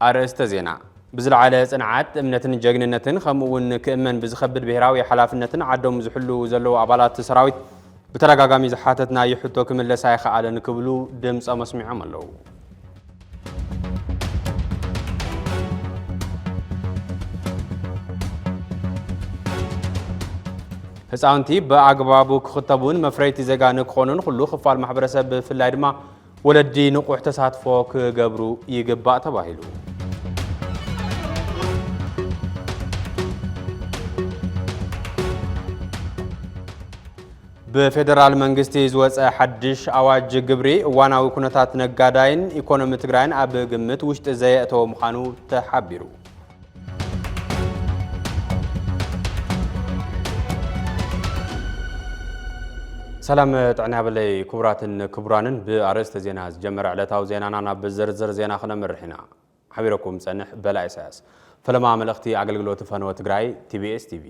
أرست زينة بزل على صنعات أمنتن ججننتن خمون كأمن بزخبر بهراوي حلافنتن عدم زحلو زلو عبالات سراويت بترجع زحاتتنا يحطوا كمل لسايخ على نكبلو دمس أمسمع عملو هسانتي بعقبابو خطبون مفريتي زجان كونن خلو خفال محبرسة في الليدما ولدي نقوح تسعة فوق جبرو يجبأ تباهلو بفدرال منغستي زوص حدش اواج جبري واناو كنتات نغاداين ايكونومي تግራይን ኣብ ግምት ውሽጥ ዘየእተው ምዃኑ ተሓቢሩ ሰላም ጥዕና በለይ ክቡራትን ክቡራንን በአርዕስተ ዜና ዝጀመረ ዕለታዊ ዜናና ናብ ዝርዝር ዜና ክነምርሕና ሓቢረኩም ጸንሕ በላይ ሳያስ ፈለማ መልእኽቲ ኣገልግሎት ፈነወ ትግራይ TBS TV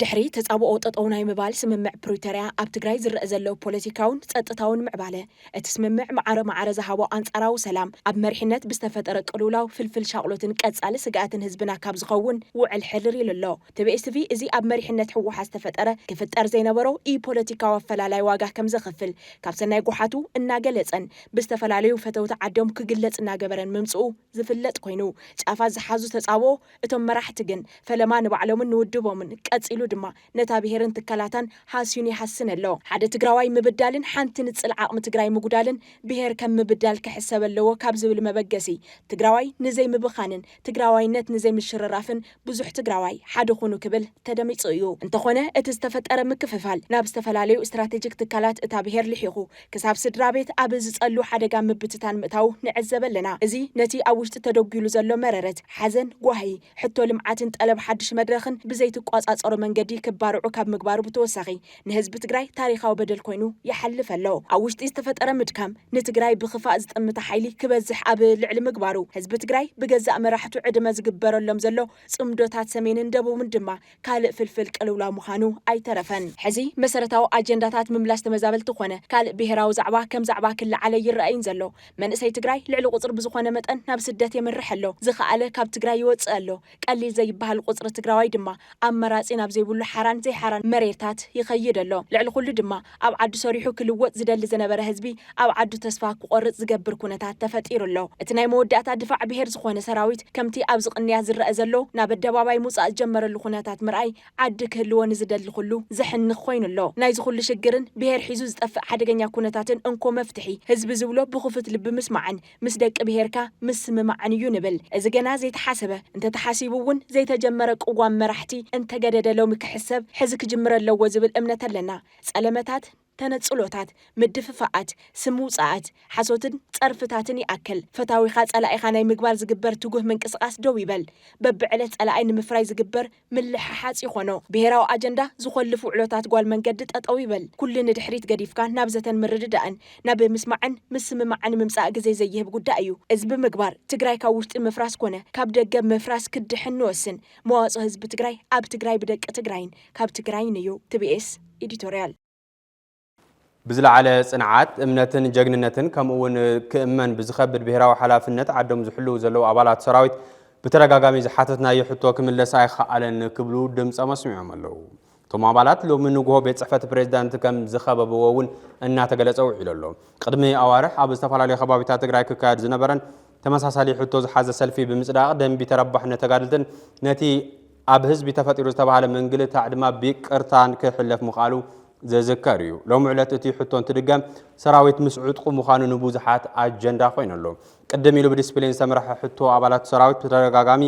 ድሕሪ ተጻብኦ ጠጠውናይ ምባል ስምምዕ ፕሪቶሪያ ኣብ ትግራይ ዝረአ ዘሎ ፖለቲካውን ጸጥታውን ምዕባለ እቲ ስምምዕ ማዕረ ዝሃቦ አንጻራዊ ሰላም ኣብ መሪሕነት ብዝተፈጠረ ቅልውላው ፍልፍል ሻቅሎትን ቀጻሊ ስጋኣትን ህዝብና ካብ ዝኸውን ውዕል ሕልር ይልሎ TBS TV እዚ ኣብ መሪሕነት ሕወሓት ዝተፈጠረ ክፍጠር ዘይነበሮ ፖለቲካዊ ኣፈላላይ ዋጋ ከም ዘኸፍል ካብ ሰናይ ጎሓቱ እናገለጸን ብዝተፈላለዩ ፈተውቲ ዓዶም ክግለጽ እናገበረን ምምጽኡ ዝፍለጥ ኮይኑ ጫፋ ዝሓዙ ተጻብኦ እቶም መራሕቲ ግን ፈለማ ንባዕሎምን ንውድቦምን ቀጽሉ ድማ ነታ ብሄርን ትካላታን ሓስዩን ይሓስን ኣሎ ሓደ ትግራዋይ ምብዳልን ሓንቲ ንጽል ዓቕሚ ትግራይ ምጉዳልን ብሄር ከም ምብዳል ክሕሰብ ኣለዎ ካብ ዝብል መበገሲ ትግራዋይ ንዘይ ምብኻንን ትግራዋይነት ንዘይ ምሽረራፍን ብዙሕ ትግራዋይ ሓደ ኾኑ ክብል ተደሚጹ እዩ እንተኾነ እቲ ዝተፈጠረ ምክፍፋል ናብ ዝተፈላለዩ ስትራቴጂክ ትካላት እታ ብሄር ልሒኹ ክሳብ ስድራ ቤት ኣብ ዝጸሉ ሓደጋ ምብትታን ምእታው ንዕዘብ ኣለና እዚ ነቲ ኣብ ውሽጢ ተደጊሉ ዘሎ መረረት ሓዘን ጓሂ ሕቶ ልምዓትን ጠለብ ሓድሽ መድረኽን ብዘይ ትቋጻጸሩ መንገዲ ክባርዑ ካብ ምግባሩ ብተወሳኺ ንህዝቢ ትግራይ ታሪኻዊ በደል ኮይኑ ይሓልፍ ኣሎ ኣብ ውሽጢ ዝተፈጠረ ምድካም ንትግራይ ብኽፋእ ዝጥምታ ሓይሊ ክበዝሕ ኣብ ልዕሊ ምግባሩ ህዝቢ ትግራይ ብገዛእ መራሕቱ ዕድመ ዝግበረሎም ዘሎ ጽምዶታት ሰሜንን ደቡብን ድማ ካልእ ፍልፍል ቅልውላ ምዃኑ ኣይተረፈን ሕዚ መሰረታዊ ኣጀንዳታት ምምላስ ተመዛበልቲ ኾነ ካልእ ብሄራዊ ዛዕባ ከም ዛዕባ ክለዓለ ይረአይን ዘሎ መንእሰይ ትግራይ ልዕሊ ቁፅሪ ብዝኾነ መጠን ናብ ስደት የምርሕ ኣሎ ዝኸኣለ ካብ ትግራይ ይወፅእ ኣሎ ቀሊል ዘይበሃል ቁፅሪ ትግራዋይ ድማ ኣመራጺ ናብ ዘይብሉ ሓራን ዘይሓራን መሬታት ይኸይድ ኣሎ ልዕሊ ኩሉ ድማ ኣብ ዓዱ ሰሪሑ ክልወጥ ዝደሊ ዝነበረ ህዝቢ ኣብ ዓዱ ተስፋ ክቆርጽ ዝገብር ኩነታት ተፈጢሩ ኣሎ እቲ ናይ መወዳእታ ድፋዕ ብሄር ዝኾነ ሰራዊት ከምቲ ኣብ ዝቕንያ ዝረአ ዘሎ ናብ ኣደባባይ ሙጻእ ዝጀመረሉ ኩነታት ምርኣይ ዓዲ ክህልዎ ንዝደሊ ኩሉ ዘሕንኽ ኮይኑ ኣሎ ናይ ዝኹሉ ሽግርን ብሄር ሒዙ ዝጠፍእ ሓደገኛ ኩነታትን እንኮ መፍትሒ ህዝቢ ዝብሎ ብኽፉት ልቢ ምስማዕን ምስ ደቂ ብሄርካ ምስ ምማዕን እዩ ንብል እዚ ገና ዘይተሓሰበ እንተተሓሲቡ እውን ዘይተጀመረ ቅዋም መራሕቲ እንተገደደሎ ምክሕሰብ ሕዚ ክጅምር ኣለዎ ዝብል እምነት ኣለና ጸለመታት ተነጽሎታት ምድፍፋኣት ስሙጻኣት ሓሶትን ጸርፍታትን ይኣክል ፈታዊኻ ጸላኢኻ ናይ ምግባር ዝግበር ትጉህ ምንቅስቓስ ደው ይበል በብዕለት ጸላኢ ንምፍራይ ዝግበር ምልሕሓጽ ይኾኖ ብሄራዊ ኣጀንዳ ዝኸልፉ ዕሎታት ጓል መንገዲ ጠጠው ይበል ኩሉ ንድሕሪት ገዲፍካ ናብ ዘተን ምርድዳእን ናብ ምስማዕን ምስምማዕን ምምጻእ ግዜ ዘይህብ ጉዳይ እዩ እዚ ብምግባር ትግራይ ካብ ውሽጢ ምፍራስ ኮነ ካብ ደገ ምፍራስ ክድሕን ንወስን መዋጽኦ ህዝቢ ትግራይ ኣብ ትግራይ ብደቂ ትግራይን ካብ ትግራይን እዩ TBS ኤዲቶሪያል بزلعله صنعات امنتن جگننتن كمون كأمن بزخبر بهراو حلافنت عدم زحلو زلو عبالات سراويت بترغاغامي زحاتتنا يحطو كمل لساي خالن كبلو دمص مسمعهم الله ثم عبالات لو منو غو بيت صحفه بريزيدنت كم زخببوون እና ተገለጸው ይለሎ ቅድሚ አዋርሕ ኣብ ዝተፋላለዩ ከባቢታት ትግራይ ክካድ ዝነበረን ተመሳሳሊ ሕቶ ዝሓዘ ሰልፊ ብምጽዳቅ ደንቢ ተረባሕነ ተጋድልትን ነቲ ኣብ ህዝቢ ተፈጢሩ ዝተባሃለ መንግል ታዕድማ ቢቅርታን ክሕለፍ ምኻሉ ዘዘከሪዩ ለሙዕለት እቲ ሕቶን ትድገም ሰራዊት ምስዑጥቁ ምዃኑ ንቡዝሓት ኣጀንዳ ኮይነሎ ቅድም ኢሉ ብዲስፕሊን ሰምራሕ ሕቶ ኣባላት ሰራዊት ተረጋጋሚ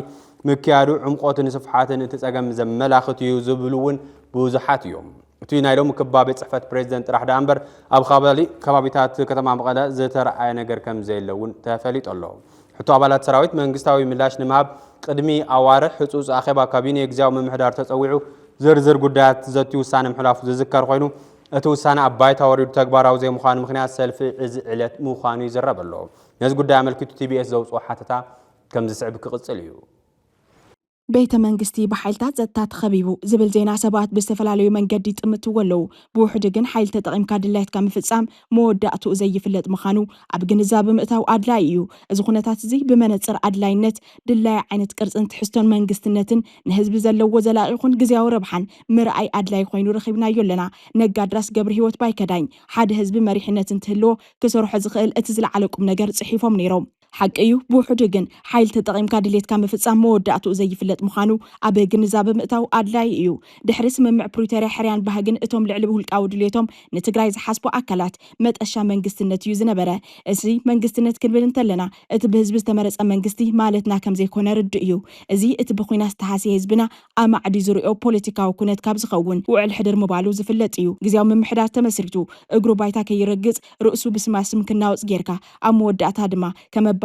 ምክያዱ ዕምቆትን ስፍሓትን እቲ ጸገም ዘመላኽት እዩ ዝብሉውን ብዙሓት እዮም እቲ ናይሎም ክባብ ጽሕፈት ፕሬዝዳንት ጥራሕ ዳንበር ኣብ ከባቢታት ከተማ መቐለ ዝተረኣየ ነገር ከም ዘይለውን ተፈሊጥ ኣሎ ሕቶ ኣባላት ሰራዊት መንግስታዊ ምላሽ ንምሃብ ቅድሚ ኣዋርሕ ህጹጽ ኣኼባ ካቢኔ ግዝያዊ ምምሕዳር ተጸዊዑ ዝርዝር ጉዳያት ዘቲ ውሳነ ምሕላፉ ዝዝከር ኮይኑ እቲ ውሳነ ኣብ ባይታ ወሪዱ ተግባራዊ ዘይምዃኑ ምኽንያት ሰልፊ እዚ ዕለት ምዃኑ ይዘረብ ኣሎ ነዚ ጉዳይ ኣመልኪቱ TBS ዘውፅኦ ሓተታ ከም ዝስዕብ ክቕጽል እዩ ቤተ መንግስቲ በሓይልታት ጸጥታ ተኸቢቡ ዝብል ዜና ሰባት ብዝተፈላለዩ መንገዲ ጥምትዎ ኣለዉ ብውሕድ ግን ሓይሊ ተጠቒምካ ድላይትካ ምፍጻም መወዳእቱ ዘይፍለጥ ምዃኑ ኣብ ግንዛቤ ምእታው ኣድላይ እዩ እዚ ኩነታት እዚ ብመነጽር ኣድላይነት ድላይ ዓይነት ቅርጽን ትሕዝቶን መንግስትነትን ንህዝቢ ዘለዎ ዘላቒ ይኹን ግዝያዊ ረብሓን ምርኣይ ኣድላይ ኮይኑ ረኺብናዮ ኣለና ነጋድራስ ገብሪ ህይወት ባይከዳኝ ሓደ ህዝቢ መሪሕነትን ትህልዎ ክሰርሖ ዝኽእል እቲ ዝለዓለ ቁም ነገር ጽሒፎም ነይሮም ሓቂ እዩ ብውሕድ ግን ሓይሊ ተጠቒምካ ድሌትካ ምፍጻም መወዳእቱ ዘይፍለጥ ምዃኑ ኣብ ግንዛቤ ምእታው ኣድላይ እዩ ድሕሪ ስምምዕ ፕሪቶርያ ሕርያን ባህግን እቶም ልዕሊ ውልቃዊ ድሌቶም ንትግራይ ዝሓስቡ ኣካላት መጠሻ መንግስትነት እዩ ዝነበረ እዚ መንግስትነት ክንብል እንተለና እቲ ብህዝቢ ዝተመረፀ መንግስቲ ማለትና ከም ዘይኮነ ርድእ እዩ እዚ እቲ ብኹናት ዝተሃስየ ህዝብና ኣማዕዲ ዝርኦ ፖለቲካዊ ኩነት ካብ ዝኸውን ውዕል ሕድር ምባሉ ዝፍለጥ እዩ ግዝያዊ ምምሕዳር ተመስሪቱ እግሩ ባይታ ከይረግጽ ርእሱ ብስማስም ክናወጽ ጌርካ ኣብ መወዳእታ ድማ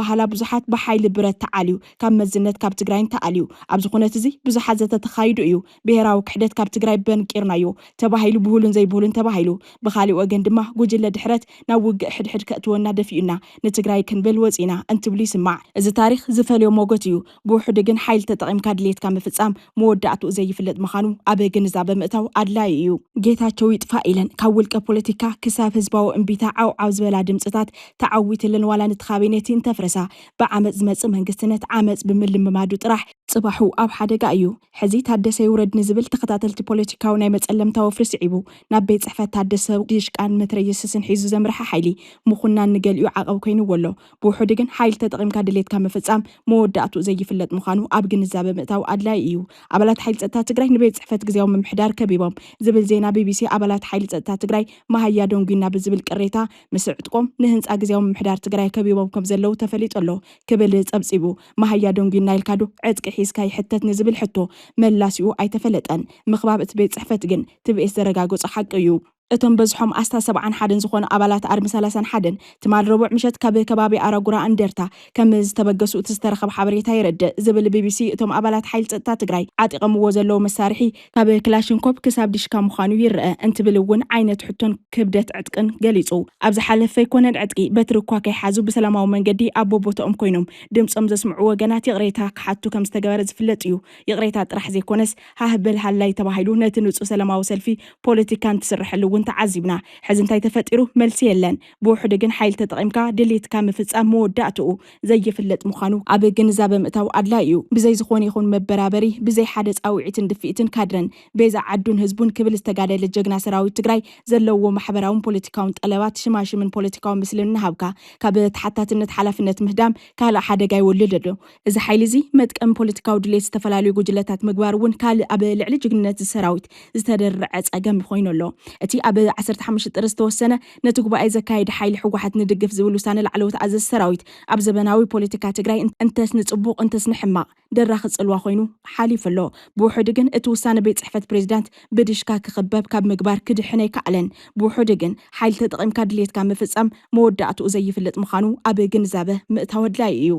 ባህላ ብዙሓት በሓይሊ ብረት ተዓልዩ ካብ መዝነት ካብ ትግራይ ተዓልዩ ኣብ ዝኾነት እዚ ብዙሓት ዘተተኻይዱ እዩ ብሄራዊ ክሕደት ካብ ትግራይ በንቂርናዮ ተባሂሉ ብሁሉን ዘይብሁሉን ተባሂሉ ብኻሊእ ወገን ድማ ጉጅለ ድሕረት ናብ ውግእ ሕድሕድ ከእትወና ደፊኡና ንትግራይ ክንብል ወፂና እንትብሉ ይስማዕ እዚ ታሪክ ዝፈልዮ ሞጎት እዩ ብውሕድ ግን ሓይሊ ተጠቒምካ ድሌትካ ምፍጻም መወዳእቱ ዘይፍለጥ ምዃኑ ኣብ ግንዛቤ ምእታው ኣድላይ እዩ ጌታቸው ይጥፋእ ኢለን ካብ ውልቀ ፖለቲካ ክሳብ ህዝባዊ እምቢታ ዓውዓው ዝበላ ድምፅታት ተዓዊትለን ዋላ ንትኻቢነቲ እንተፍረሳ ብዓመፅ ዝመጽእ መንግስትነት ዓመፅ ብምልምማዱ ጥራሕ ጽባሑ ኣብ ሓደጋ እዩ ሕዚ ታደሰ ይውረድ ንዝብል ተኸታተልቲ ፖለቲካዊ ናይ መጸለምታ ወፍሪ ስዒቡ ናብ ቤት ጽሕፈት ታደሰ ዲሽቃን መትረየስን ሒዙ ዘምርሐ ሓይሊ ምኹናን ንገልዩ ዓቐብ ኮይኑ ወሎ ብውሕድ ግን ሓይሊ ተጠቒምካ ድሌትካ ምፍጻም መወዳእቱ ዘይፍለጥ ምዃኑ ኣብ ግንዛቤ ምእታው ኣድላይ እዩ ኣባላት ሓይሊ ጸጥታ ትግራይ ንቤት ጽሕፈት ግዝያዊ ምምሕዳር ከቢቦም ዝብል ዜና ቢቢሲ ኣባላት ሓይሊ ጸጥታ ትግራይ ማህያ ደንጉና ብዝብል ቅሬታ ምስዕጥቆም ንህንጻ ግዝያዊ ምምሕዳር ትግራይ ከቢቦም ከም ዘለው ተፈሊጡ ኣሎ ክብል ጸብጺቡ ማህያ ደንጉና ኢልካዶ ዕጥቂ ሒዝካ ይሕተት ንዝብል ሕቶ መላሲኡ ኣይተፈለጠን ምኽባብ እቲ ቤት ጽሕፈት ግን ትብኤስ ዘረጋገጸ ሓቂ እዩ እቶም በዝሖም ኣስታ 71 ዝኾኑ ኣባላት ኣርሚ 31 ትማል ረቡዕ ምሸት ካብ ከባቢ ኣራጉራ እንደርታ ከም ዝተበገሱ እቲ ዝተረኸበ ሓበሬታ ይረድእ ዝብል ቢቢሲ እቶም ኣባላት ሓይሊ ጸጥታ ትግራይ ዓጢቐምዎ ዘለዉ መሳርሒ ካብ ክላሽንኮቭ ክሳብ ዲሽካ ምዃኑ ይርአ እንትብል እውን ዓይነት ሕቶን ክብደት ዕጥቅን ገሊጹ ኣብ ዝሓለፈ ይኮነን ዕጥቂ በትሪ እኳ ከይሓዙ ብሰላማዊ መንገዲ ኣብ ቦታኦም ኮይኖም ድምፆም ዘስምዑ ወገናት ይቕሬታ ክሓቱ ከም ዝተገበረ ዝፍለጥ እዩ ይቕሬታ ጥራሕ ዘይኮነስ ሃህብል ሃላይ ተባሂሉ ነቲ ንጹህ ሰላማዊ ሰልፊ ፖለቲካን ትስርሐሉ تعذبنا حزن تاي تفتيرو ملسي يلن بوحد جن حيل تطعمك دليت كام فتصام مودعته زي فلت مخانو أبي جنزاب متاو أدلايو بزي زخوني يخون مبرابري بزي حدث أو عتن دفئتن كادرن بيزا عدون هزبون كبل استقادة للجنة سراوي تجري زلوا محبراون بوليتيكاون تقلبات شماشي من بوليتيكاون مثل النهابكا كابت حتى تنت حلف النت مهدام كهلا حدا جاي ولدلو إذا حيل زي متكم بوليتيكاو دليت استفلالو جوجلتات مقبارون كال أبي لعلي جنة السراويت استدر رعز أجمع خوينه له أتي أبي 15 ጥርስ ተወሰነ ነቲ ጉባኤ ዘካይድ ሓይሊ ሕወሓት ንድግፍ ዝብል ውሳነ ላዕለዎት ኣዘዝ ሰራዊት ኣብ ዘበናዊ ፖለቲካ ትግራይ እንተስ ንጽቡቕ እንተስ ንሕማቕ ደራኺ ጽልዋ ኮይኑ ሓሊፍ ኣሎ ብውሕድ ግን እቲ ውሳነ ቤት ጽሕፈት ፕሬዝዳንት ብድሽካ ክኽበብ ካብ ምግባር ክድሕነ ይከኣለን ብውሕድ ግን ሓይሊ ተጠቒምካ ድሌትካ ምፍጻም መወዳእቱ ዘይፍለጥ ምዃኑ ኣብ ግንዛቤ ምእታው ኣድላይ እዩ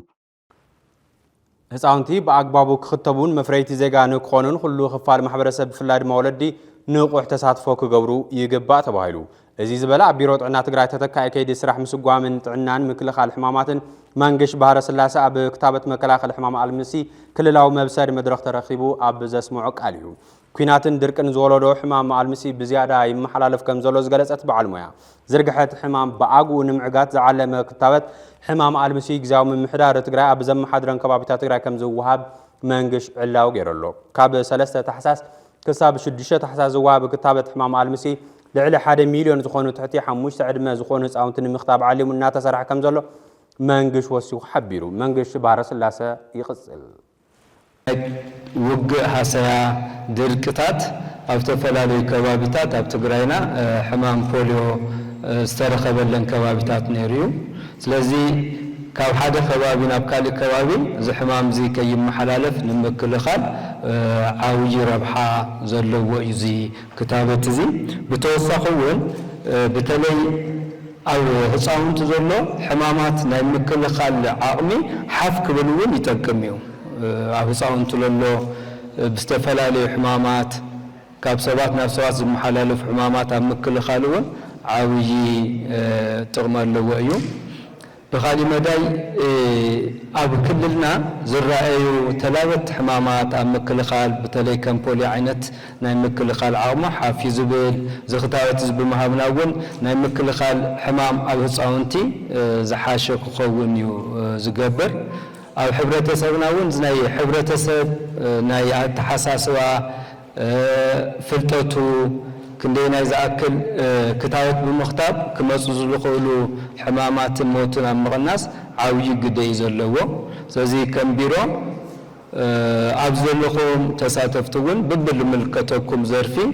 ህፃውንቲ ብኣግባቡ ክኽተቡን መፍረይቲ ዜጋ ንክኾኑን ኩሉ ክፋል ማሕበረሰብ ብፍላይ ድማ ወለዲ ንቑሕ ተሳትፎ ክገብሩ ይግባእ ተባሂሉ እዚ ዝበለ ኣብ ቢሮ ጥዕና ትግራይ ተተካኢ ከይዲ ስራሕ ምስጓምን ጥዕናን ምክልኻል ሕማማትን መንግሽ ባህረ ስላሴ ኣብ ክታበት መከላኸሊ ሕማም ኣልምሲ ክልላዊ መብሰሪ መድረኽ ተረኺቡ ኣብ ዘስምዖ ቃል እዩ ኩናትን ድርቅን ዝወለዶ ሕማም ኣልምሲ ብዝያዳ ይመሓላለፍ ከም ዘሎ ዝገለጸት በዓል ሞያ ዝርግሐት ሕማም ብኣግኡ ንምዕጋት ዝዓለመ ክታበት ሕማም ኣልምሲ ግዝያዊ ምምሕዳር ትግራይ ኣብ ዘመሓድረን ከባቢታት ትግራይ ከም ዝወሃብ መንግሽ ዕላው ገይረሎ ካብ 3 ታሕሳስ كساب 6 تحساس زواب كتابة حمام المسي لعلى 1 مليون زخون تحتي 5 عدمه زخون صاونتن مختاب عليهم الناس صراح كم زلو منقش وسيو حبيرو منقش بارس اللاسه يقصل وقع حسيا دركتات او تفلالو كبابيتات اب تግራይና حمام بوليو استرخبلن كبابيتات نيريو ስለዚህ ካብ ሓደ ከባቢ ናብ ካልእ ከባቢ ዝሕማም እዚ ከይመሓላለፍ ንምክልኻል ዓውይ ረብሓ ዘለዎ እዚ ክታበት እዚ ብተወሳኺ እውን በተለይ ኣብ ህፃውንቲ ዘሎ ሕማማት ናይ ምክልኻል ዓቕሚ ሓፍ ክብል እውን ይጠቅም እዩ ኣብ ህፃውንቲ ዘሎ ብዝተፈላለዩ ሕማማት ካብ ሰባት ናብ ሰባት ዝመሓላለፍ ሕማማት ኣብ ምክልኻል እውን ዓውይ ጥቕሚ ኣለዎ እዩ بخالي مداي أبو كلنا زرعيو تلاوت حمامات أم مكلخال بتلي كم بولي عينت ناي مكلخال عامة حافظ بال زختاوت زب مهابناون ناي مكلخال حمام أبو صاونتي زحاشق خوونيو زجبر أو حبرة سبناون زناي حبرة سب ناي تحساسوا فلتوتو كندينا زأكل كتابة بمختاب كما سوزلقولو حمامات موتنا مغناس عاوي قدي زلوه سوزي كم بيرو أبزلقوم تساتفتون ببل ملكتكم زرفي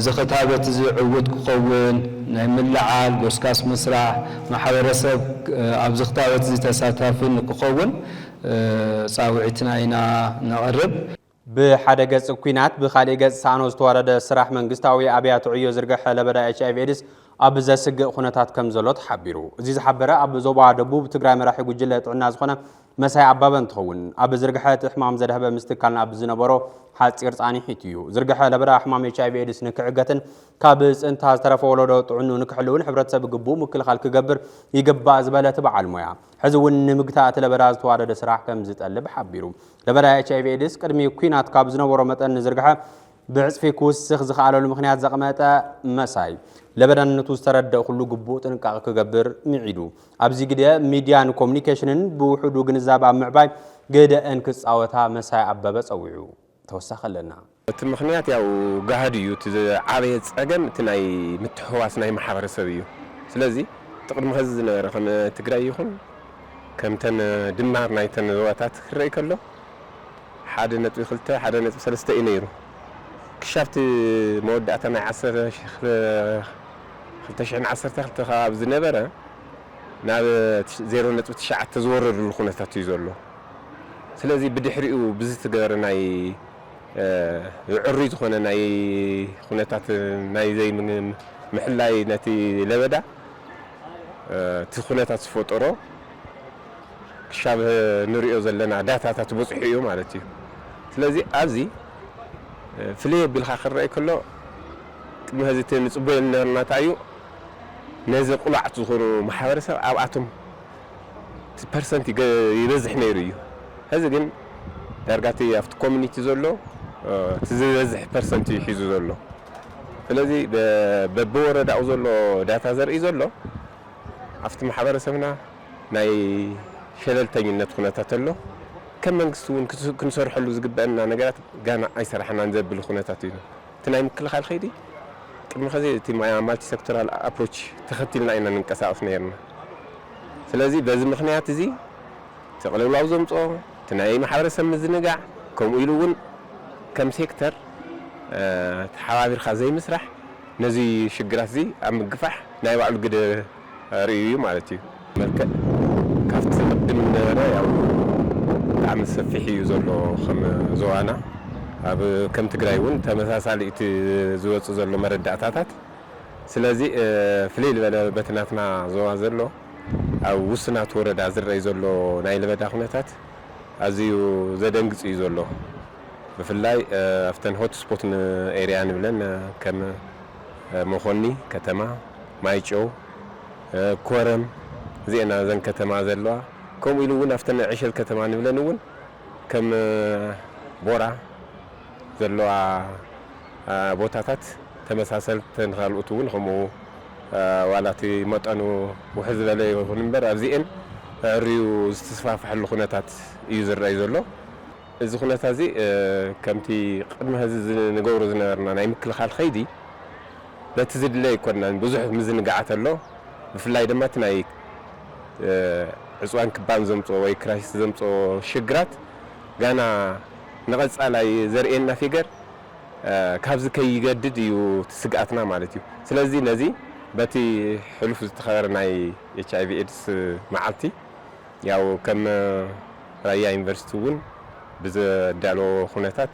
زختابة زعود قوون نعمل لعال قرسكاس مسرح محاورسب أبزختابة زي تساتفين قوون صاوعتنا إنا نقرب بحدا جز كوينات بخالي جز سانوز توارد سراح من قستاوي أبيات عيو زرقح لبدا HIV AIDS أبزا سق خونتات كم زلط حبيرو زيز حبرا أبزوبا دبوب تقرأ مراحي قجلة عناز خونا مساي عبابا تخون أبزرقحات إحمام زرهبا مستقالنا أبزنا برو حالت إرساني حيتيو زرقح لبدا أحمام HIV AIDS نكعقتن كابز انتهاز ترفو ولو تعنو نكحلون حبرات سابق قبو مكل خالك قبر يقبا زبالة تبع المويا حزون مقتات لبدا توارد سراح كم زيت قلب حبيرو لبدا HIV AIDS قدمي كوينات كابزنا برو متأن زرقحا بعصفي كوسخ زخالو المخنيات زقماتا مساي لبدا نتوز ترد كله قبو تنقاق كقبر معيدو أبزي قديا ميديان كومنيكيشنن بوحدو قنزاب معباي قيدا انكس اوتا مساي عبابس اوعو توسخ لنا المخنيات ياو قاعديو عابيت اقم تناي متحواس ناي محابر سبيو سلازي تقدم خزنا رقم تقرأي يخون كم تن دمار ناي تن رواتات خرأي كله حاد نتوي خلته حاد نتوي سلسته إنيرو كشفت مودعتنا عصر خلتشعن عصر تخلت خاب زنبرة ناب زيرو نتوي تشع تزور الخونة تيزولو سلازي بدي حريقو بزيت قدر ناي عريت خونا ناي خونتات ناي زي من محلاي نتي لبدا تخونتات فوتورو كشاب نريو زلنا داتا تبصحيو مالتي سلازي ابزي فلي بالخاخر راي كله مهزتين صبول لنا تايو نازل قلعت زخرو محاورسه ابعتهم percent يبزح نيريو هذا جن درجاتي افت كوميونيتي زولو تزيزح percent يحيزو زولو فلذي ببورد او زولو داتا زرقي زولو افت محاورسنا ناي شللتنينت خناتاتلو كم منقستون كنسرح له زقبنا نقرات قانا اي صراحه نزبل خناتاتينو تناي مكل خال خيدي قبل خزي تي مالتي سيكتورال ابروتش تختيلنا اين ننقساف نيرنا سلازي بز مخنيات زي تقلوا لاو زمصو تناي محبرسب مزنقع كم يلون كم سيكتر تحوابير خزي مسرح نزي شجرات زي ام قفح ناي وعلو قد ريو مالتي مركب كافت قدم رايا عم سفيحي زولو خم زوانا اب كم تقرايون تمساسالي زوص زولو مردعتاتات سلازي فليل بتناتنا زوا زلو او وسنات وردا زري زولو ناي لبدا خنتات ازيو زدنقص يزولو بفلاي افتن هوت سبوت اريا نبلن كم مخوني كتما مايچو كورم زينا زن كتما زلوا كم يلون افتن عيشل كتما نبلنون كم بورا زلوا بوتاتات تمساسل تنخالوتون خمو والاتي مطانو وحزب لي ونبر ابزين ريو استسفاف حل خناتات يزر يزلو እዚ ኩነታ እዚ ከምቲ ቅድመ ህዚ ንገብሮ ዝነበርና ናይ ምክልኻል ኸይዲ ነቲ ዝድለ ይኮናን ብዙሕ ምዝንጋዓት ኣሎ ብፍላይ ድማ እቲ ናይ ዕፅዋን ክባን ዘምፅኦ ወይ ክራይሲስ ዘምፅኦ ሽግራት ጋና ንቐፃላይ ዘርእየና ፊገር ካብዚ ከይገድድ እዩ ትስጋኣትና ማለት እዩ ስለዚ ነዚ በቲ ሕሉፍ ዝተኸበረ ናይ HIV AIDS መዓልቲ ያው ከም ራያ ዩኒቨርሲቲ እውን بزدالو خونتات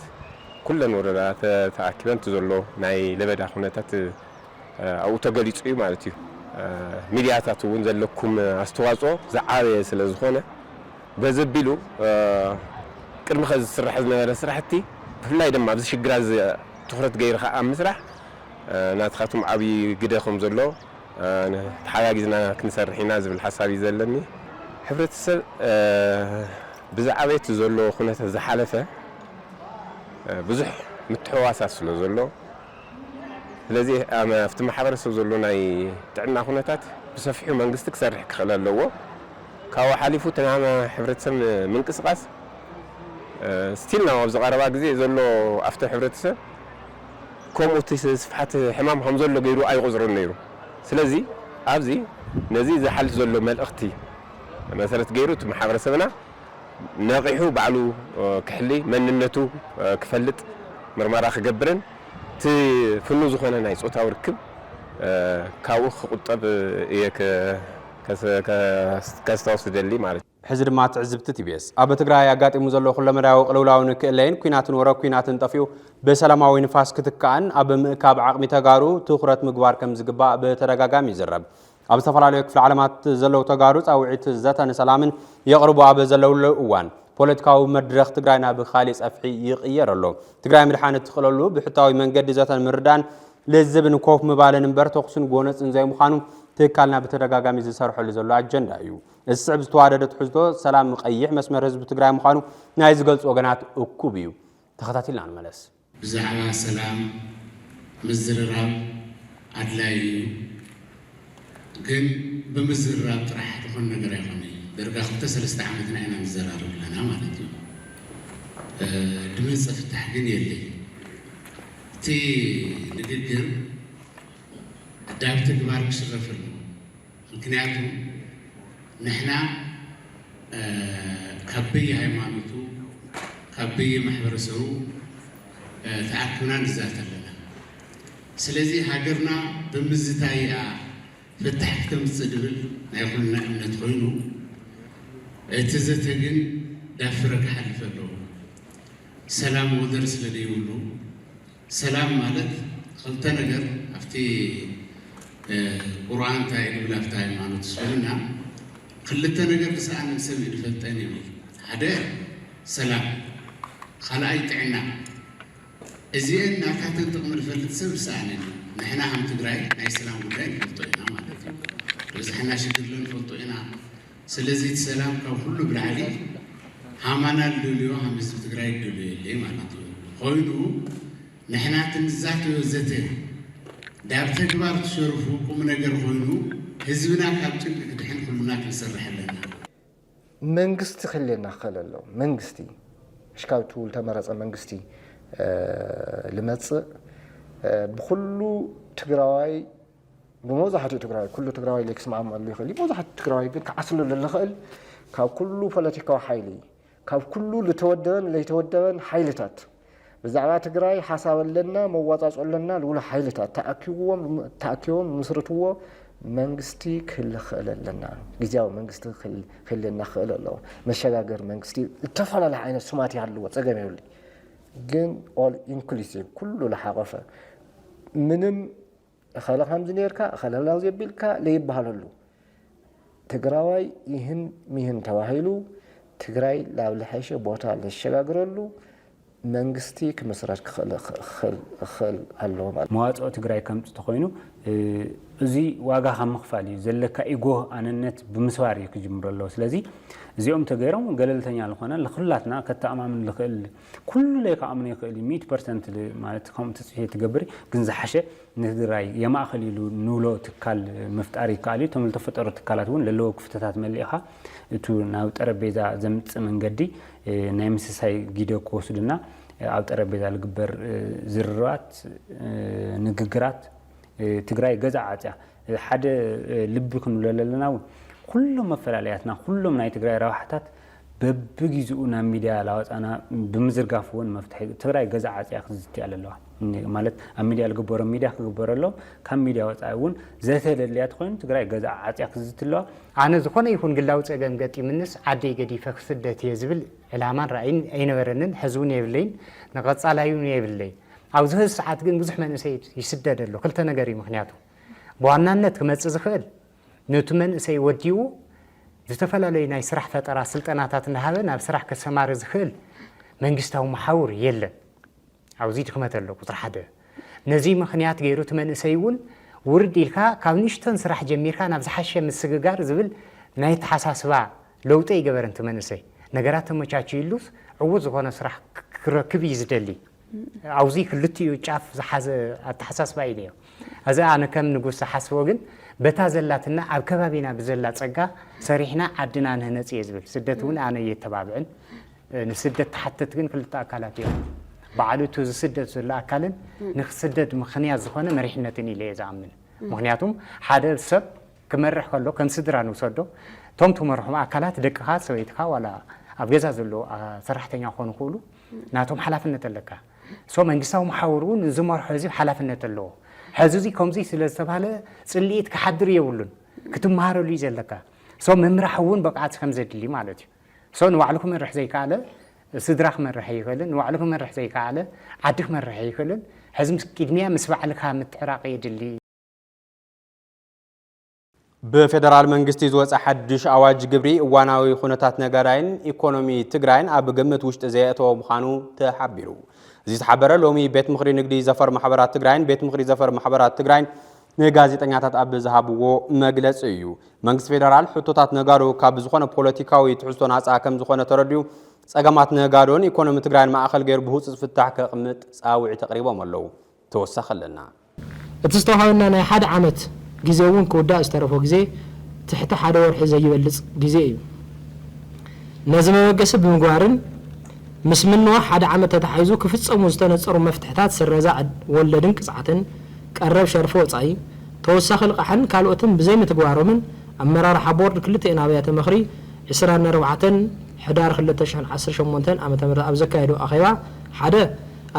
كلن ورات تاكيدن تزلو ناي لبدا خونتات او تغليصي مالتي ميدياتات ون زلكم استواصو زعاري سلازخونه بزبيلو قدم خز سرح زنبر سرحتي فلاي دما بز شغراز تخرت غير خا مسرح ناتخاتم ابي غدخم زلو ተሓጋጊዝና ክንሰርሕና ዝብል ሓሳብ ይዘለኒ ሕብረተሰብ ብዛዕበይት ዘሎ ኩነታት ዝሓለፈ ብዙሕ ምትሕዋሳት ስለ ዘሎ ስለዚ ኣብቲ ማሕበረሰብ ዘሎ ናይ ጥዕና ኩነታት ብሰፊሑ መንግስቲ ክሰርሕ ክኽእል ኣለዎ ካብኡ ሓሊፉ ተናማ ሕብረተሰብ ምንቅስቃስ ስቲል ናብ ኣብዚ ቀረባ ግዜ ዘሎ ኣብቲ ሕብረተሰብ ከምኡ እቲ ስፍሓት ሕማም ከም ዘሎ ገይሩ ኣይቆፅሮን ነይሩ ስለዚ ኣብዚ ነዚ ዝሓልፍ ዘሎ መልእኽቲ መሰረት ገይሩ እቲ ማሕበረሰብና ነቂሑ ባዕሉ ክሕሊ መንነቱ ክፈልጥ ምርመራ ክገብርን እቲ ፍኑ ዝኾነ ናይ ፆታዊ ርክብ ካብኡ ክቁጠብ እየ ከስተውስ ደሊ ማለት ሕዚ ድማ ትዕዝብቲ ቲቢኤስ ኣብ ትግራይ ኣጋጢሙ ዘሎ ኩለመዳዊ ቅልውላውን ክእለይን ኩናትን ወረብ ኩናትን ጠፊኡ በሰላማዊ ንፋስ ክትከኣን ኣብ ምእካብ ዓቕሚ ተጋሩ ትኩረት ምግባር ከም ዝግባእ በተደጋጋሚ ይዝረብ ኣብ ዝተፈላለዩ ክፍለ ዓለማት ዘለው ተጋሩ ጻውዒት ዘተን ሰላምን የቕርቡ ኣብ ዘለውሉ እዋን ፖለቲካዊ መድረኽ ትግራይ ናብ ካሊእ ጸፍሒ ይቕየር ኣሎ ትግራይ ምድሓነት ትኽእለሉ ብሕታዊ መንገዲ ዘተን ምርዳን ለዝብን ኮፍ ምባለን እምበር ተኹስን ጎነፅን ዘይምዃኑ ትካልና በተደጋጋሚ ዝሰርሐሉ ዘሎ አጀንዳ እዩ እዚ ስዕብ ዝተዋደደ ትሕዝቶ ሰላም ቀይሕ መስመር ህዝቢ ትግራይ ምዃኑ ናይ ዝገልጹ ወገናት እኩብ እዩ ተኸታቲልና እንመለስ ብዛዕባ ሰላም ምዝርራብ ኣድላይ ግን ብምዝርራብ ጥራሕ ዝኾነ ነገር ኣይኮነይ ደርጋ 2-3 ዓመት ኢና ንዘራርብ ኣለና ማለት እዩ ድምፅ ፍታሕ ግን የለይ እቲ ንግግር ዳብ ተግባር ክሽረፍሉ ምክንያቱ ንሕና ካበይ ሃይማኖቱ ካበይ ማሕበረሰቡ ተኣክብና ንዛት ኣለና ስለዚ ሃገርና ብምዝታይ ፍታሕ ክትምፅእ ድብል ናይ ኩልና እምነት ኮይኑ እቲ ዘተ ግን ዳፍረ ክሓልፍ ኣለዎ ሰላም ወደር ስለደይብሉ ሰላም ማለት ክልተ ነገር ኣብቲ ቁርኣን እንታይ ንብል ኣብቲ ሃይማኖት ስለና ክልተ ነገር ክሰኣን ሰብ ይፈልጠን ይብል ሓደ ሰላም ካልኣይ ጥዕና እዚአን ናታትን ጥቕሚ ዝፈልጥ ሰብ ሰኣንን ንሕና ከም ትግራይ ናይ ሰላም ጉዳይ ንፈልጦ ኢና ማለት እዩ በዝሕና ሽግር ንፈልጦ ኢና ስለዚ እቲ ሰላም ካብ ኩሉ ብላዕሊ ሃማና ልልዮ ከም ህዝቢ ትግራይ ልልዮ የለይ ማለት እዩ ኮይኑ ንሕና ትንዛተዮ ዘተ ዳብ ተግባር ትሸርፉ ቁም ነገር ኮይኑ ህዝብና ካብ ጭንቂ ክድሕን ኩሉና ክንሰርሕ ኣለና መንግስቲ ክልልና ክኽእል ኣሎ መንግስቲ እሽካብቱ ዝተመረፀ መንግስቲ ልመፅእ ብኩሉ ትግራዋይ ብመብዛሕትኡ ትግራዋይ ኩሉ ትግራዋይ ለክስማዓመሉ ይኽእል መብዛሕትኡ ትግራዋይ ግን ክዓስሉ ዝኽእል ካብ ኩሉ ፖለቲካዊ ሓይሊ ካብ ኩሉ ዝተወደበን ዘይተወደበን ሓይልታት ብዛዕባ ትግራይ ሓሳብ ኣለና መዋፃፅ ኣለና ዝብሉ ሓይልታት ተኣኪቦም ምስርትዎ መንግስቲ ክህሊ ኣለና ግዜያዊ መንግስቲ ክህልና ክእል ኣለዎ መሸጋገር መንግስቲ ዝተፈላለዩ ዓይነት ስማት ይሃልዎ ፀገም የብሉ ግን ኦል ኢንክሉሲቭ ኩሉ ለሓቐፈ ምንም خلا خمس نيركا خلا لازم يبيلكا ليبهالو تجراوي يهن ميهن تواهيلو تجراي لا لحيشة بوتا للشجاجرلو منجستي كمسرات خل اللهم مواطن تجراي كم تخوينو زي واجه هم مخفالي زلك إيجو عن النت بمسواري كجمر الله سلزي زي تجارم قلل تاني على خنا لخلاتنا كتأمام كل ليك أمني 100% مالتكم تسويه تجبري جنز حشة ندراي يما خليلو نولو تكال مفتاري كالي تم التفتر تكالاتون للو كفتات مليها تو ناو تربيزا زمت من جدي نايمس ساي جيدو كوسدنا أو تربيزا الجبر زرات نجقرات تجراي جزء عتيا حد لبكم ولا كلهم مفعلياتنا كلهم ناي تجراي راحتات ببجزؤنا ميديا لاوت أنا بمزرقافون مفتاح تجراي جزء عتيا خزتي على الله مالت الميديا الجبر ميديا الجبر الله كم ميديا وتعاون ذات اللي يدخلون تجراي جزء عتيا خزتي الله أنا زخون يكون قلّاوت أجمع قتي منس عادي قدي فخسدت يزبل العمل رأين أين ورنن حزون يبلين نقص على يوم يبلين أو زه الساعات جن بزح من سيد يسدد له كل تناجري مخنياته بواننا كمت زخال نتمن سي وديو زتفعل علينا يسرح فترة سلطنات نهابنا بسرح كسمار زخال من جستهم محاور يلا أو زيد كمت له قطر حدا نزي مخنيات غيره تمن سيون ورد إلكا كونيشتن سرح جميركا نبزحشة مسججار زبل نايت حساسبا لو تي جبر أنت منسي نجارات مشاچيلوس عوض غنا سرح كبي يزدلي عاوزي كلتي يجاف زحز التحساسبا إليه هذا أنا كم نقول سحس وجن بتازلاتنا أبكبابينا بزلات صقا سريحنا عدنا هنا يزبل سدتون أنا يتبابعن نسدت حتى تكن كل تأكلات يوم بعدو توز سدت زلا أكلن نخسدت مخنيات زخانة مريحنا تني ليه زعمن مخنياتهم هذا السب كمرح كله كم سدرانو صدو توم تمرحهم أكلات دكها سويتها ولا أبجز زلوا صراحة يأخذون كله ناتهم حلفنا تلقى سو من جسوا محاورون زمر حزب حلفنا تلو حزوزي كمزي سلسبهله سليت كحدر يقولون كتم مهارو لي زلكا سو ممرحون بقعت خمسة دلي مالتي سو نوعلكم من رح زي كعله سدراخ من رح يخلن نوعلكم من رح زي كعله عدك من رح يخلن حزم كدمية مسبع لك هامت عراقية دلي بفدرال منغستي زوص حدش اواج جبري واناوي خونتات نغراين ايكونومي تግራይን ኣብ ግምት ውሽጥ ዘየተው ምዃኑ ተሓቢሩ እዚ ተሓበረ ሎሚ ቤት ምኽሪ ንግዲ ዘፈር ማሕበራት ትግራይን ቤት ምኽሪ ዘፈር ማሕበራት ትግራይን ንጋዜጠኛታት ኣብ ዝሃብዎ መግለጽ እዩ መንግስት ፌደራል ሕቶታት ነጋዶ ካብ ዝኾነ ፖለቲካዊ ትሕዝቶ ናጻ ከም ዝኾነ ተረድዩ ጸገማት ነጋዶን ኢኮኖሚ ትግራይን ማእኸል ገይሩ ብሁጽ ዝፍታሕ ከቕምጥ ጻውዒ ተቕሪቦም ኣለዉ ተወሳኸለና እቲ ዝተሃወና ናይ ሓደ ዓመት ጊዜውን ከወዳእ ዝተረፈ ጊዜ ትሕቲ ሓደ ወርሒ ዘይበልጽ ጊዜ እዩ ነዚ መበገሲ ብምግባርን ምስ ምንዋ ሓደ ዓመት ተታሒዙ ክፍጸሙ ዝተነጸሩ መፍትሕታት ስረዛ ወለድን ቅጽዓትን ቀረብ ሸርፎ ወጻኢ ተወሳኺ ልቕሓን ካልኦትን ብዘይ ምትግባሮምን ኣመራርሓ ቦርድ ክልቲአን ኣብያተ ምኽሪ 24 ሕዳር 2018 ዓመተ ምህረት ኣብ ዘካየዶ ኣኼባ ሓደ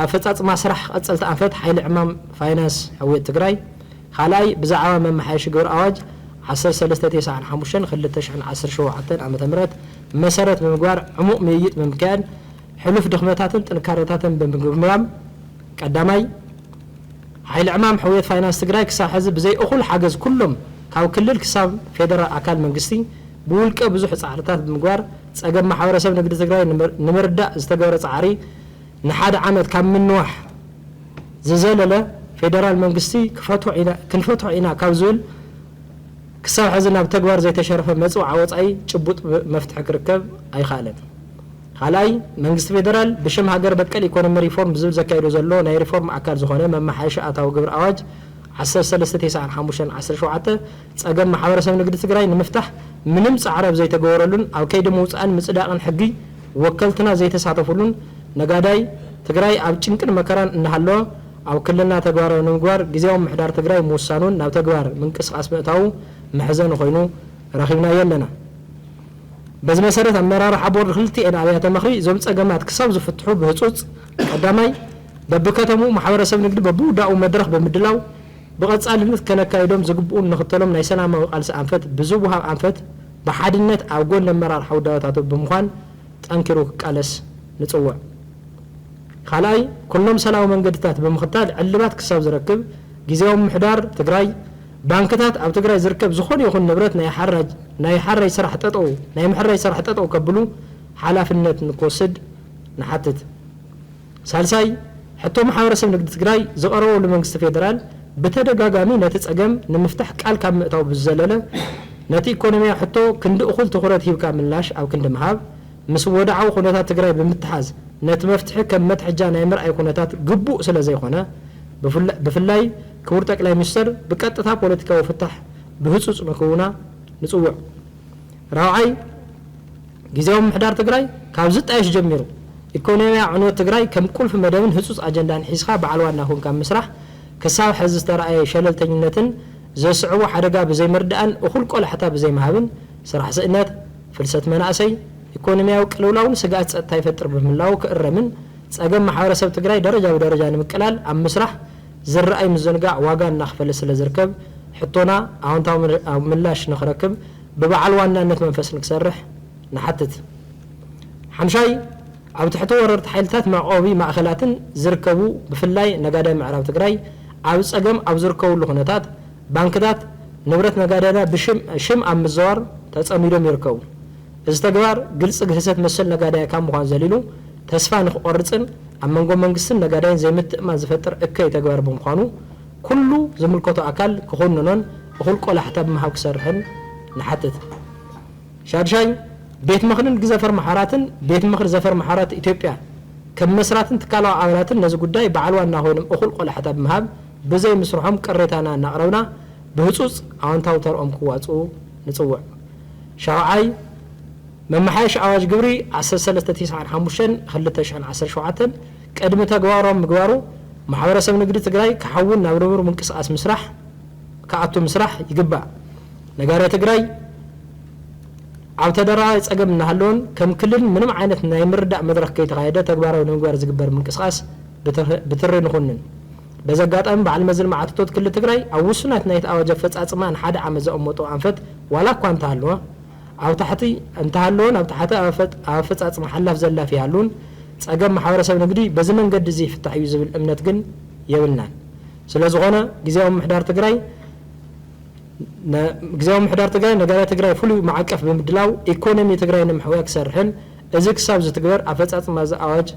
ኣፈጻጽማ ስራሕ ቀጸልቲ ኣንፈት ሓይሊ ዕማም ፋይናንስ ሕውየት ትግራይ خلاي بزعوة من محايش جور أواج 13/5/2017 عام تمرت مسارات بمجوار عموق ميت بمكان حلف دخمتات تنكرتات بمجمرام قدامي حيل عمام حوية فاينانس تجراي كسا حزب زي أخول حاجز كلهم كاو كل الكساب فيدرال أكال منقستي بولك بزوح سعرتات بمجوار سأجمع محاورة سبنا بدي تجراي نمردا استجارة سعري نحاد عامد كم من نوح زلزلة فيدرال منقستي كنفتحوا عنا كابزول كساو حزنا بتقوار زي تشرف مزو عوض أي تشبط مفتح كركب أي خالد خلاي منقست فيدرال بشم هاجر بتكل يكون ريفورم بزول زكايرو زلو ناي ريفورم أكار زخانة مما حيش أتاو قبر أواج 13/5/17 تساقم محاورة سبنا قد تقراي نمفتح منمس عرب زي تقورلون أو كيد موسان مصداقن حقي وكلتنا زي تساعدفلون نقاداي تقراي أو تشنكن مكران نحلو أو كلنا تجوار نجوار جزاهم محدار تجراي موسانون ناو تجوار من قص بتاعو محزن وخينو رخينا يلنا بس مسألة أمرار حبور خلتي أنا عليها تمخري زوج أجمعت كسب زفتحوا بهتصوص قدامي دبكتمو محاورة سبنا قد ببو دا ومدرخ بمدلاو بقى تسأل الناس كنا كايدهم زقبون نختلهم نيسنا ما قال أنفت بزوجها أنفت بحد النت أو قول لمرار حودا تعتب بمخان تأنكروا كالس نتسوع خلاي كلهم سلاو من قدتات بمختال علبات كساب زركب جزاهم محدار تجراي بانكتات أو تجراي زركب زخون يخون نبرت ناي حرج سرح تطو ناي محرج سرح تطو كبلو حلاف النت نكوسد نحتت سالساي حتى محاورة سمنك تجراي زقروا لمنجست فيدرال بتدقاقامي نتسأجم نمفتح قال كم أو بالزلالة نتي إيكونوميا حتى كند أخذ تخرج هيو كاملاش أو كند مهاب مسودة أو خناتات تجراي بمتحاز نتمفتح كم متح جانا يمر أي خناتات قبو سلا زي خنا بفلاي كورتك لا مستر بكتتها بوليتيكا وفتح بهصوص مكونا نصوع راعي جزاهم محدار تجراي كابزت ايش جميرو إيكونوميا عنو تجراي كم كل في مدن هصوص أجندان حسخا بعلوانا هون كم مسرح كساو حزز ترأي شلل تنينتن زي صعوة حرقا بزي مردان وخلق ولا حتى بزي مهابن صراح سئنات فلسة مناسي إيكونوميا وكلولاون سقات تايفتر بملاو كأرمن سأجمع محاورة سب تجراي درجة ودرجة نمكلال أم مسرح زر أي مزنقع واقعنا نخفل السلزركب حطونا أو نتاو ملاش نخركب ببعلوانا نت منفس نكسرح نحتت حمشاي أو تحتو وررت حيلتات مع أوبي مع خلاتن زركبو بفلاي نقادة معراب تجراي أو سأجم أو زركو لخناتات بانكدات نبرت نقادة بشم أم الزوار تسأميرهم يركو استقرار قلص جهزت مسل نقادة كام مخان زليلو تسفان قرصن أما نقول منقسم نقادين زي مت ما زفتر أكيد تجوار بمخانو ኩሉ ዝምልከቶ ኣካል ክኾንኖን እኹል ቆላሕታ ብምሃብ ክሰርሕን ንሓትት ሻድሻይ ቤት ምኽርን ግዘፈር ማሕበራትን ቤት ምኽሪ ዘፈር ማሕበራት ኢትዮጵያ ከም መስራትን ትካላዊ ኣባላትን ነዚ ጉዳይ በዓል ዋና ኮይኖም እኹል ቆላሕታ ብምሃብ ብዘይ ምስርሖም ቅሬታና እናቕረብና ብህፁፅ ኣወንታዊ ተርኦም ክዋፅኡ ንፅውዕ ሻውዓይ መማሓየሽ ኣዋጅ ግብሪ 1395/2017 ቅድሚ ተግባሮም ምግባሩ ማሕበረሰብ ንግዲ ትግራይ ክሓውን ናብ ርብር ምንቅስቃስ ምስራሕ ከኣቱ ምስራሕ ይግባእ ነጋሪት ትግራይ ኣብ ተደራራቢ ፀገም እናሃለውን ከም ክልል ምንም ዓይነት ናይ ምርዳእ መድረክ ከይተኻየደ ተግባራዊ ንምግባር ዝግበር ምንቅስቃስ ብትሪ ንኹንን በዚ ኣጋጣሚ በዓል መዝል ማዓተቶት ክልል ትግራይ ኣብ ውሱናት ናይቲ ኣዋጅ ኣፈፃፅማ ንሓደ ዓመት ዘቐመጦ ኣንፈት ዋላ እኳ እንተሃለወ ኣብ ታሕቲ እንተሃለወን ኣብ ታሕቲ ኣፈፃፅማ ሓላፍ ዘላፍ ይሃሉን ፀገም ማሕበረሰብ ንግዲ በዚ መንገዲ እዚ ይፍታሕ እዩ ዝብል እምነት ግን የብልናን ስለ ዝኾነ ጊዜያዊ ምሕዳር ትግራይ ነጋሪት ትግራይ ፍሉይ ማዕቀፍ ብምድላው ኢኮኖሚ ትግራይ ንምሕዋይ ክሰርሕን እዚ ክሳብ ዝትግበር ኣፈፃፅማ እዚ ኣዋጅ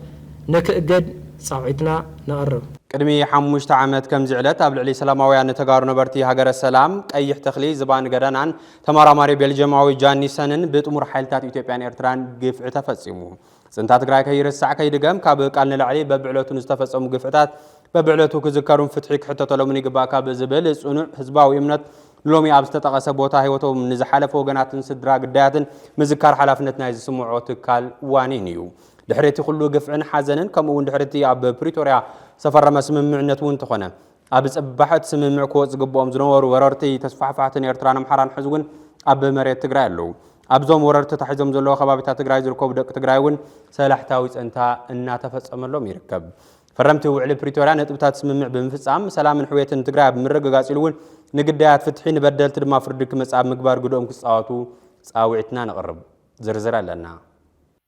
ንክእገድ ፃውዒትና ነቕርብ ቅድሚ 5 ዓመት ከም ዝዕለት ኣብ ልዕሊ ሰላማውያን ተጋሩ ነበርቲ ሃገረ ሰላም ቀይሕ ተኽሊ ዝባን ገደናን ተመራማሪ ቤልጅየማዊ ጃኒሰንን ብጥሙር ሓይልታት ኢትዮጵያን ኤርትራን ግፍዒ ተፈፂሙ ጽንታ ትግራይ ከይርሳዕ ከይድገም ካብ ቃል ንላዕሊ በብዕለቱ ዝተፈጸሙ ግፍዕታት በብዕለቱ ክዝከሩን ፍትሒ ክሕተተሎምን ይግባእ ካብ ዝብል ጽኑዕ ህዝባዊ እምነት ሎሚ ኣብ ዝተጠቐሰ ቦታ ህይወቶም ንዝሓለፈ ወገናትን ስድራ ግዳያትን ምዝካር ሓላፍነት ናይ ዝስምዖ ትካል ዋኒን እዩ ድሕሪቲ ኩሉ ግፍዕን ሓዘንን ከምኡውን ድሕሪቲ ኣብ ፕሪቶሪያ ሰፈረመ ስምምዕነት እውን ተኾነ ኣብ ጽባሕት ስምምዕ ክወጽ ዝግብኦም ዝነበሩ ወረርቲ ተስፋሕፋሕትን ኤርትራን ኣምሓራን ሕዚ እውን ኣብ መሬት ትግራይ ኣለዉ ኣብዞም ወረርቲ ተሓሒዞም ዘለዉ ከባቢታት ትግራይ ዝርከቡ ደቂ ትግራይ እውን ሰላሕታዊ ፀንታ እናተፈጸመሎም ይርከብ ፈረምቲ ውዕሊ ፕሪቶሪያ ነጥብታት ስምምዕ ብምፍጻም ሰላምን ሕውየትን ትግራይ ኣብ ምርግጋጽ ኢሉ እውን ንግዳያት ፍትሒ ንበደልቲ ድማ ፍርዲ ክመጻእ ምግባር ግድኦም ክጻወቱ ጻውዒትና ነቕርብ ዝርዝር ኣለና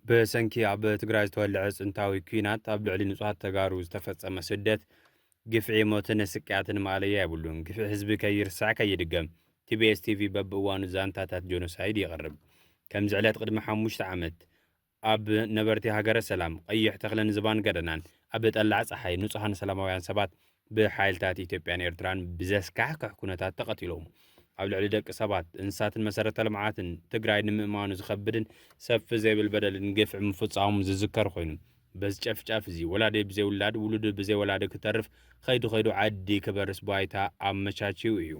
በሰንኪ ኣብ ትግራይ ዝተወልዐ ጽንታዊ ኩናት ኣብ ልዕሊ ንጹሃት ተጋሩ ዝተፈጸመ ስደት ግፍዒ ሞትን ስቅያትን ማለያ ይብሉን ግፍዒ ህዝቢ ከይርሳዕ ከይድገም TBS TV በብእዋኑ ዛንታታት ጆኖሳይድ ይቐርብ ከም ዝዕለት ቅድሚ 5 ዓመት ኣብ ነበርቲ ሃገረ ሰላም ቀይሕ ተኽልን ዝባን ገደናን ኣብ ጠላዕ ፀሓይ ንጹሃን ሰላማውያን ሰባት ብሓይልታት ኢትዮጵያን ኤርትራን ብዘስካሕክሕ ኩነታት ተቐቲሎም ኣብ ልዕሊ ደቂ ሰባት እንስሳትን መሰረተ ልምዓትን ትግራይ ንምእማኑ ዝኸብድን ሰፊ ዘይብል በደልን ግፍዒ ምፍጻሙ ዝዝከር ኮይኑ በዚ ጨፍጫፍ እዚ ወላደይ ብዘይውላድ ውሉድ ብዘይወላደ ክተርፍ ኸይዱ ዓዲ ክበርስ ባይታ ኣመቻችው እዩ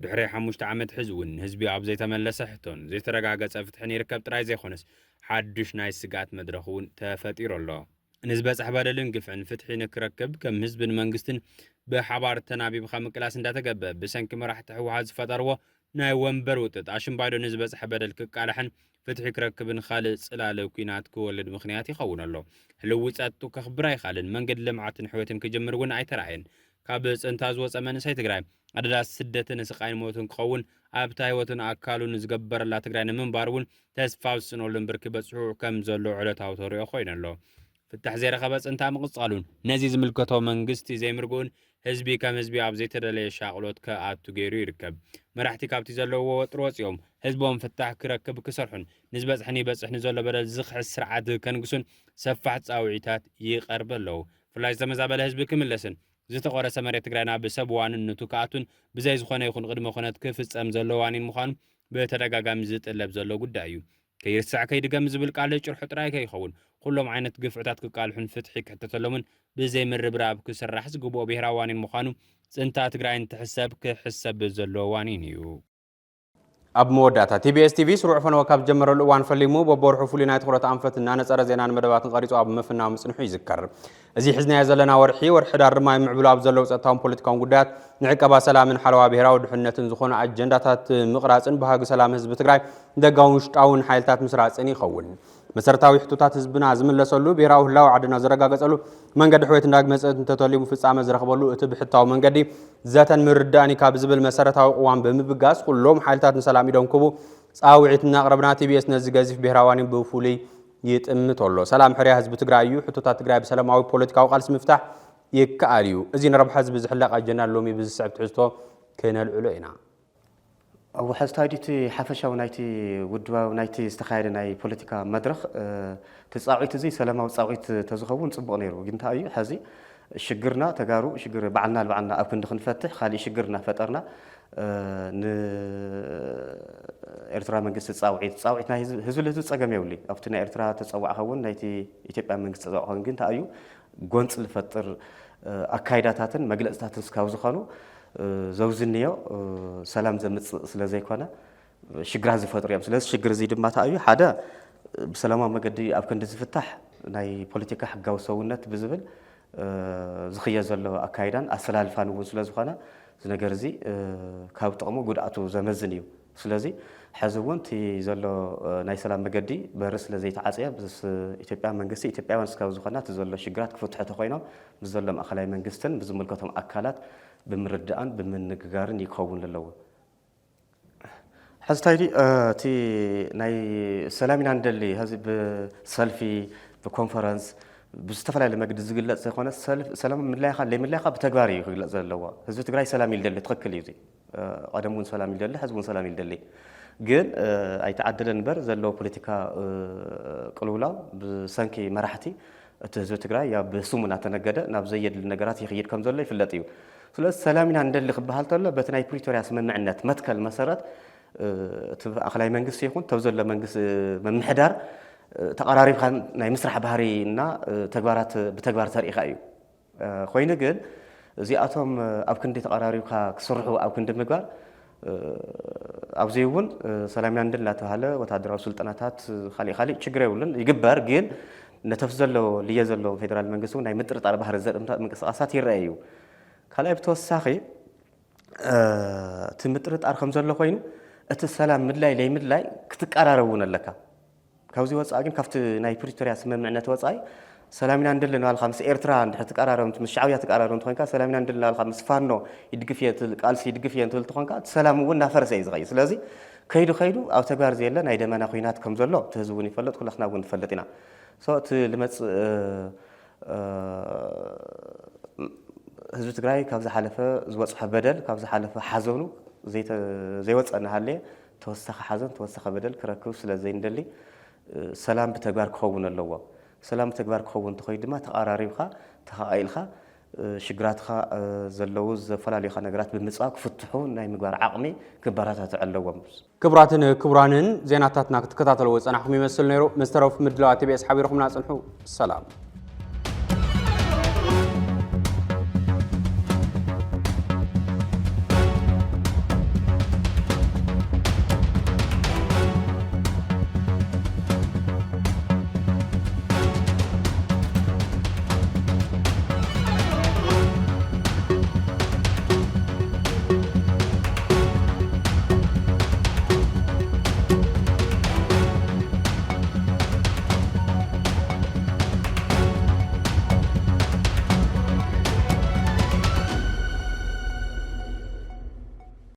ድሕሪ 5 ዓመት ሕዚ እውን ህዝቢ ኣብ ዘይተመለሰ ሕቶን ዘይተረጋገፀ ፍትሕን ይርከብ ጥራይ ዘይኾነስ ሓዱሽ ናይ ስጋት መድረኽ እውን ተፈጢሩ ኣሎ ንዝበፅሕ በደልን ግፍዕን ፍትሒ ንክረክብ ከም ህዝብን መንግስትን ብሓባር ተናቢብካ ምቅላስ እንዳተገበአ ብሰንኪ መራሕቲ ህወሓት ዝፈጠርዎ ናይ ወንበር ውጥጥ ኣሽምባይዶ ንዝበፅሕ በደል ክቃልሕን ፍትሒ ክረክብን ካልእ ጽላለ ኩናት ክወልድ ምክንያት ይኸውን ኣሎ ህልውፀቱ ከኽብር ኣይኻልን መንገዲ ልምዓትን ሕይወትን ክጅምር እውን ኣይተረኣየን ካብ ጽንታ ዝወፀ መንእሰይ ትግራይ ኣደዳስ ስደትን ስቃይን ሞትን ክኸውን ኣብታ ህይወትን ኣካሉን ዝገበረላ ትግራይ ንምንባር እውን ተስፋ ዝስነሉን ብርኪ በፅሑ ከም ዘሎ ዕለታዊ ተሪኦ ኮይኑ ኣሎ ፍታሕ ዘይረኸበ ጽንታ ምቕጻሉን ነዚ ዝምልከቶ መንግስቲ ዘይምርግኡን ህዝቢ ከም ህዝቢ ኣብ ዘይተደለየ ሻቕሎት ከኣቱ ገይሩ ይርከብ መራሕቲ ካብቲ ዘለውዎ ወጥሮ ወፂኦም ህዝቦም ፍታሕ ክረክብ ክሰርሑን ንዝበፅሕን ይበፅሕ ንዘሎ በደል ዝኽሕስ ስርዓት ከንግሱን ሰፋሕ ጻውዒታት ይቐርብ ኣለዉ ፍላይ ዝተመዛበለ ህዝቢ ክምለስን ዝተቆረሰ መሬት ትግራይና ብሰብ ዋንነቱ ከኣቱን ብዘይ ዝኾነ ይኹን ቅድመ ኩነት ክፍጸም ዘሎ ዋኒን ምዃኑ ብተደጋጋሚ ዝጥለብ ዘሎ ጉዳይ እዩ ከይርሳዕ ከይድገም ዝብል ቃል ጭርሑ ጥራይ ከይኸውን ኩሎም ዓይነት ግፍዕታት ክቃልሑን ፍትሒ ክሕተተሎምን ብዘይ ምርብራብ ክስራሕ ዝግብኦ ብሄራዊ ዋኒን ምዃኑ ጽንታ ትግራይን ትሕሰብ ክሕሰብ ዘሎ ዋኒን እዩ ኣብ መወዳእታ TBS TV ስሩዕ ፈነወ ካብ ጀመረሉ እዋን ፈሊሙ በቦርሑ ፍሉይ ናይ ትኩረት ኣንፈት እናነፀረ ዜናን መደባትን ቀሪጹ ኣብ ምፍናው ምጽንሑ ይዝከር እዚ ሒዝናዮ ዘለና ወርሒ ሕዳር ድማ ይምዕብሉ ኣብ ዘለዉ ጸጥታውን ፖለቲካውን ጉዳያት ንዕቀባ ሰላምን ሓለዋ ብሄራዊ ድሕነትን ዝኾነ ኣጀንዳታት ምቕራጽን ባህጊ ሰላም ህዝቢ ትግራይ ደጋውን ውሽጣውን ሓይልታት ምስራጽን ይኸውን መሰረታዊ ሕቶታት ህዝብና ዝምለሰሉ ብሄራዊ ህላዊ ዓድና ዝረጋገጸሉ መንገዲ ሕይወት እንዳግመጽት እንተተሊሙ ፍጻመ ዝረኽበሉ እቲ ብሕታዊ መንገዲ ዘተን ምርዳእኒ ካብ ዝብል መሰረታዊ ቅዋም ብምብጋስ ኩሎም ሓይልታት ንሰላም ኢዶም ክቡ ጻውዒት እናቕረብና TBS ነዚ ገዚፍ ብሄራዊ ዋኒን ብፍሉይ ይጥምት ኣሎ ሰላም ሕርያ ህዝቢ ትግራይ እዩ ሕቶታት ትግራይ ብሰላማዊ ፖለቲካዊ ቃልሲ ምፍታሕ ይከኣል እዩ እዚ ንረብሓ ህዝቢ ዝሕለቕ ኣጀንዳ ሎሚ ብዝስዕብ ትሕዝቶ ክነልዕሎ ኢና أو حستاجيت حفشة ونايتي ودوا ونايتي استخير ناي بوليتيكا مدرخ تصاعيت زي سلامة وتصاعيت تزخون صبغ نيرو جنت أيو حزي ሽግርና ተጋሩ ሽግር ባዕልና ለባዕልና ኣብ ክንዲ ክንፈትሕ ካልእ ሽግርና ፈጠርና ኤርትራ መንግስቲ ፃውዒት ናይ ህዝቢ ፀገም የብሉ ኣብቲ ናይ ኤርትራ ተፀዋዕኸ እውን ናይቲ ኢትዮጵያ መንግስቲ ተፀዋዕኸ ግን እንታይ እዩ ጎንፂ ዝፈጥር ኣካይዳታትን መግለፅታትን ስካብ ዝኾኑ ዘውዝንዮ ሰላም ዘምፅእ ስለ ዘይኮነ ሽግራት ዝፈጥሩ እዮም ስለዚ ሽግር እዚ ድማ እንታይ እዩ ሓደ ብሰላማዊ መገዲ ኣብ ክንዲ ዝፍታሕ ናይ ፖለቲካ ሕጋዊ ሰውነት ብዝብል ዝኽየ ዘሎ ኣካይዳን ኣሰላልፋን እውን ስለ ዝኾነ እዚ ነገር እዚ ካብ ጥቕሙ ጉድኣቱ ዘመዝን እዩ ስለዚ ሕዚ እውን እቲ ዘሎ ናይ ሰላም መገዲ በሪ ስለ ዘይተዓፀየ ኢትዮጵያ መንግስቲ ኢትዮጵያውያን ስካብ ዝኾና እቲ ዘሎ ሽግራት ክፍትሑ ተኮይኖም ምስ ዘሎ ማእኸላይ መንግስትን ብዝምልከቶም ኣካላት ብምርድኣን ብምንግጋርን ይከውን ኣለዎ ሕዚ ታይዲ እቲ ናይ ሰላም ኢና ንደሊ ሕዚ ብሰልፊ ብኮንፈረንስ ብዝተፈላለየ መግዲ ዝግለጽ ዘይኮነ ሰላም ምድላይኻ ለይምድላይኻ ብተግባር እዩ ክግለጽ ዘለዎ ህዝቢ ትግራይ ሰላም ይልደሊ ትኽክል እዩ ቀደም እውን ሰላም ይልደሊ ሕዝቢ እውን ሰላም ይልደሊ ግን ኣይተዓደለን እምበር ዘለዎ ፖለቲካ ቅልውላው ብሰንኪ መራሕቲ እቲ ህዝቢ ትግራይ ያ ብስሙ እናተነገደ ናብ ዘየድሊ ነገራት ይኽይድ ከም ዘሎ ይፍለጥ እዩ ስለዚ ሰላም ኢና ንደሊ ክበሃል ተሎ በቲ ናይ ፕሪቶሪያ ስምምዕነት መትከል መሰረት እቲ ኣኽላይ መንግስቲ ይኹን ተብ ዘሎ መንግስቲ መምሕዳር ተቀራሪብካ ናይ ምስራሕ ባህሪ እና ተግባራት ብተግባር ተርእኻ እዩ ኮይኑ ግን እዚኣቶም ኣብ ክንዲ ተቀራሪብካ ክስርሑ ኣብ ክንዲ ምግባር ኣብዚ እውን ሰላምና ንደል እናተባሃለ ወታደራዊ ስልጠናታት ካልእ ችግር የብሉን ይግበር ግን ነተፍ ዘሎ ልየ ዘሎ ፌደራል መንግስቲ ናይ ምጥርጣር ባህሪ ዘርኢ ምንቅስቃሳት ይረአ እዩ ካልኣይ ብተወሳኺ እቲ ምጥርጣር ከም ዘሎ ኮይኑ እቲ ሰላም ምድላይ ለይምድላይ ክትቀራረቡ ኣለካ ካብዚ ወፃኢ ግን ካብቲ ናይ ፕሪቶሪያ ስምምዕነት ወፃኢ ሰላምና ንደል ናልካ ምስ ኤርትራ እንድሕር ትቀራረቡ ምስ ሻዕብያ ትቀራረቡ እንትኮንካ ሰላምና ንደል ናልካ ምስ ፋኖ ይድግፍ እየ ቃልሲ ይድግፍ እየ እንትብል ትኮንካ ሰላም እውን እናፈረሰ እዩ ዝኸይድ ስለዚ ከይዱ ኣብ ተግባር ዘየለ ናይ ደመና ኩናት ከም ዘሎ እቲ ህዝቢ እውን ይፈለጥ ኩላትና እውን ንፈልጥ ኢና እቲ ልመፅእ ህዝቢ ትግራይ ካብ ዝሓለፈ ዝወፅሐ በደል ካብ ዝሓለፈ ሓዘኑ ዘይወፀና ሃለየ ተወሳኺ ሓዘን ተወሳኺ በደል ክረክብ ስለ ዘይንደሊ ሰላም ብተግባር ክኸውን ኣለዎ ሰላም ብተግባር ክኸውን እንተኮይኑ ድማ ተቀራሪብካ ተኻኢልካ ሽግራትካ ዘለው ዝተፈላለዩ ነገራት ብምፅባቅ ክፍትሑ ናይ ምግባር ዓቕሚ ክበራታትዑ ኣለዎም ክቡራትን ክቡራንን ዜናታትና ክትከታተልዎ ፀናሕኩም ይመስል ነይሩ መስተረፍ ምድላው ቲቢኤስ ሓቢርኩምና ፅንሑ ሰላም